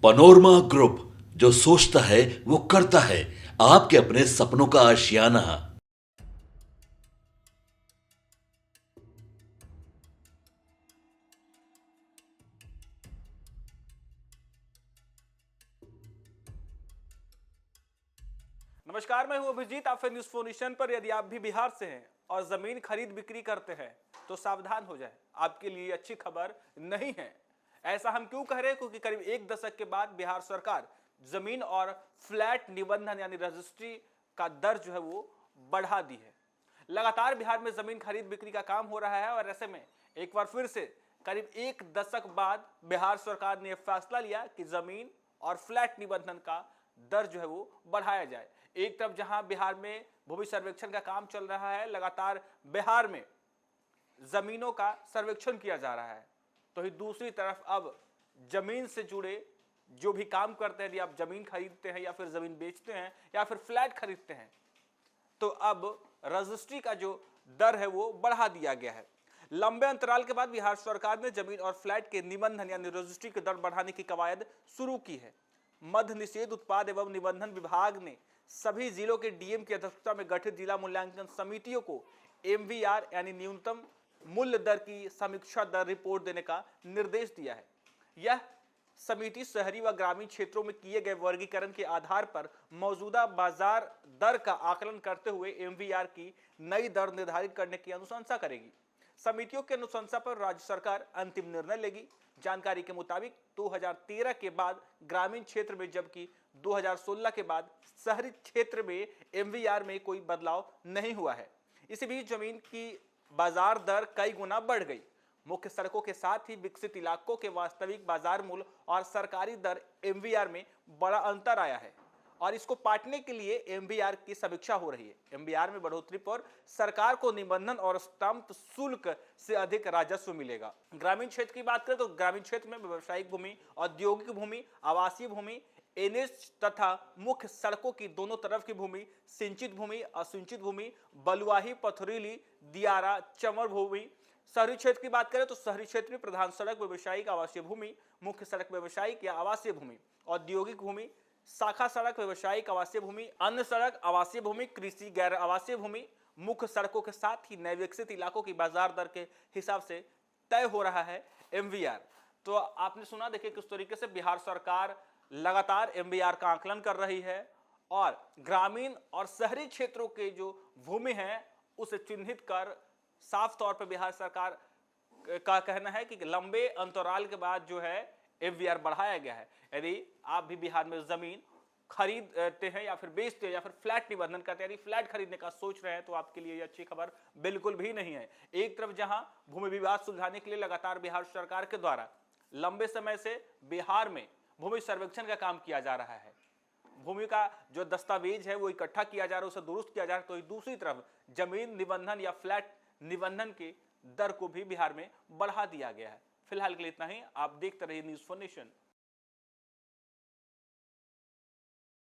Panorama group, जो सोचता है वो करता है। आपके अपने सपनों का आशियाना। नमस्कार, मैं हूं अभिजीत। आप न्यूज फोनिशन पर। यदि आप भी बिहार से हैं और जमीन खरीद बिक्री करते हैं तो सावधान हो जाएं, आपके लिए अच्छी खबर नहीं है। ऐसा हम क्यों कह रहे हैं? क्योंकि करीब एक दशक के बाद बिहार सरकार जमीन और फ्लैट निबंधन यानी रजिस्ट्री का दर जो है वो बढ़ा दी है। लगातार बिहार में जमीन खरीद बिक्री का काम हो रहा है और ऐसे में एक बार फिर से करीब एक दशक बाद बिहार सरकार ने फैसला लिया कि जमीन और फ्लैट निबंधन का दर जो है वो बढ़ाया जाए। एक तरफ जहां बिहार में भूमि सर्वेक्षण का काम चल रहा है, लगातार बिहार में जमीनों का सर्वेक्षण किया जा रहा है, तो ही दूसरी तरफ अब जमीन से जुड़े जो भी काम करते हैं, यदि आप जमीन खरीदते हैं या फिर जमीन बेचते हैं या फिर फ्लैट खरीदते हैं, तो अब रजिस्ट्री का जो दर है वो बढ़ा दिया गया है। लंबे अंतराल के बाद बिहार सरकार ने जमीन और फ्लैट के निबंधन यानी रजिस्ट्री के दर बढ़ाने की कवायद शुरू की है। मद्य निषेध उत्पाद एवं निबंधन विभाग ने सभी जिलों के डीएम की अध्यक्षता में गठित जिला मूल्यांकन समितियों को एमवीआर यानी न्यूनतम मूल्य दर की समीक्षा दर रिपोर्ट देने का निर्देश दिया है। यह समिति शहरी व ग्रामीण क्षेत्रों में किए गए वर्गीकरण के आधार पर मौजूदा बाजार दर का आकलन करते हुए एमवीआर की नई दर निर्धारित करने की अनुशंसा करेगी। समितियों की अनुशंसा पर राज्य सरकार अंतिम निर्णय लेगी। जानकारी के मुताबिक 2013 के बाद ग्रामीण क्षेत्र में, जबकि 2016 के बाद शहरी क्षेत्र में एमवीआर में कोई बदलाव नहीं हुआ है। इसी बीच जमीन की बाजार दर कई गुना बढ़ गई। मुख्य सड़कों के साथ ही विकसित इलाकों के वास्तविक बाजार मूल्य और सरकारी दर एमवीआर में बड़ा अंतर आया है और इसको पाटने के लिए एमवीआर की समीक्षा हो रही है। एमवीआर में बढ़ोतरी पर सरकार को निबंधन और स्टाम्प शुल्क से अधिक राजस्व मिलेगा। ग्रामीण क्षेत्र की बात करें तो ग्रामीण क्षेत्र में व्यवसायिक भूमि, औद्योगिक भूमि, आवासीय भूमि, एनएच तथा मुख्य सड़कों की दोनों तरफ की भूमि, सिंचित भूमि, असिंचित भूमि, बलुआही, पथरीली, दियारा, चमर भूमि। शहरी क्षेत्र की बात करें तो शहरी क्षेत्र में प्रधान सड़क, व्यवसायिक आवासीय भूमि, मुख्य सड़क व्यवसायिक या आवासीय भूमि, औद्योगिक भूमि, शाखा सड़क, व्यवसायिक आवासीय भूमि, अन्य सड़क, आवासीय भूमि, कृषि, गैर आवासीय भूमि। मुख्य सड़कों के साथ ही नए विकसित इलाकों की बाजार दर के हिसाब से तय हो रहा है एमवीआर। तो आपने सुना, देखिए किस तरीके से बिहार सरकार लगातार एमवीआर का आकलन कर रही है और ग्रामीण और शहरी क्षेत्रों के जो भूमि है उसे चिन्हित कर साफ तौर पर बिहार सरकार का कहना है कि लंबे अंतराल के बाद जो है एमवीआर बढ़ाया गया है। यदि आप भी बिहार में जमीन खरीदते हैं या फिर बेचते हैं या फिर फ्लैट निबंधन करते हैं, फ्लैट खरीदने का सोच रहे हैं, तो आपके लिए ये अच्छी खबर बिल्कुल भी नहीं है। एक तरफ जहां भूमि विवाद सुलझाने के लिए लगातार बिहार सरकार के द्वारा लंबे समय से बिहार में भूमि सर्वेक्षण का काम किया जा रहा है, भूमि का जो दस्तावेज है वो इकट्ठा किया जा रहा है, उसे दुरुस्त किया जा रहा है, तो दूसरी तरफ जमीन निबंधन या फ्लैट निबंधन की दर को भी बिहार में बढ़ा दिया गया है। फिलहाल के लिए इतना ही। आप देखते रहिए न्यूज़4नेशन।